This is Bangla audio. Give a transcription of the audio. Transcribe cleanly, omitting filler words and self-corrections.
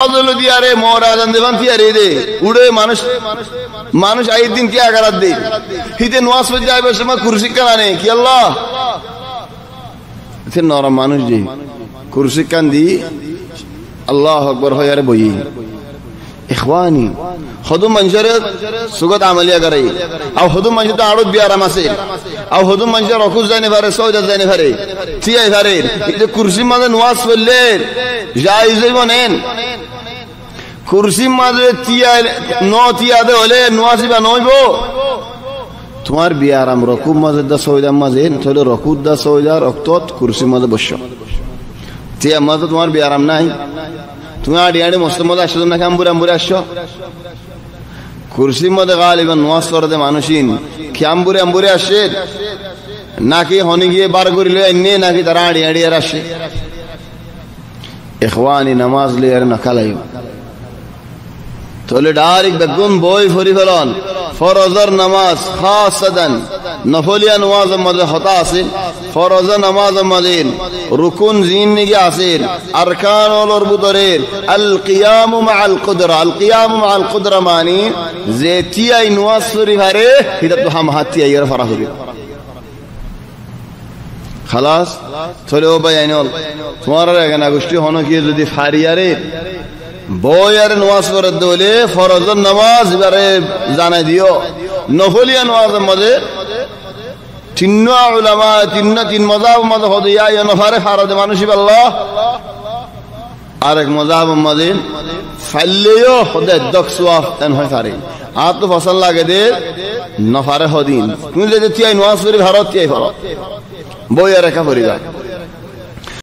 বদল দিয়ারে মোরা জান দেবান তিয়ারে দে উড়ে মানুষ মানুষ আই দিন কি আগারাত দে হিতে নওয়াজ পড়ে যাবে সময় কুরসি কানে কি আল্লাহ সে নরম মানুষ জি কুরসি কান দি আল্লাহু আকবার হয়ারে বই ইখওয়ানি খুদু মঞ্জরে সুগত আমলিয়া করে আও খুদু মঞ্জরে আড়ত বিয়ারাম আছে আও খুদু মঞ্জরে রকুজ জানে পারে সওজা জানে পারে তিয়াই পারে এই কুরসি মাঝে নওয়াজ পড়লে জায়েজ বনেন কুরসি মাঝে তিয়া তিয়া দে হলে নওয়াজিবা নইব তোমার বিয়ারাম রকুব মাঝে দা সওজা মাঝে তাহলে রকুব দা সওজা রক্তত কুরসি মাঝে বসো তিয়া মাঝে তোমার বিয়ারাম নাই তুমি আড়ি আড়ি মস্ত মধ্যে আসছো না কাম্বুরে আম্বুরে আসছো কুরসির মধ্যে গালিবান নওয়াজ পড়তে মানুষিন কি আম্বুরে আম্বুরে আসে নাকি হনি গিয়ে বার করিলে এনে নাকি তারা আড়ি আড়ি আর আসে ইখওয়ানি নামাজ লিয়ার না কালাই তাহলে ডাইরেক্ট বেগুন বই ফরি ফেলন ফরজর নামাজ খাসাদান নফলিয়া নামাজের মধ্যে হতা আছে ফরজ নামাজের মধ্যে রুকুন জিন নিগে আছে আরকান ওর ভিতরে আল কিয়াম মাআল কুদরা আল কিয়াম মাআল কুদরা মানে যে তিয়াই নামাজ পড়ি পারে এটা তো হাম হাতি আইয়ার ফরা হইবে খালাস চলে ও ভাই আইনল তোমার এখানে গোষ্ঠী হনো কি যদি ফারিয়ারে বয়ারে নামাজ পড়ে দলে ফরজের নামাজ এবারে জানাই দিও নফলিয়া নামাজের মধ্যে তিন উলামা তিন মাযহাব মধ্যে হদিয়া নফরে ফারদ মানুষই আল্লাহ আরেক মাযহাব মধ্যে ফাল্লেও হদে দকসওয়াফ এন হয় পারে আর তো ফসল লাগে দে নফরে হদিন তুমি যদি তিয়াই নামাজ পড়ি ভারত তিয়াই ভারত বয়ারে কা পড়িবা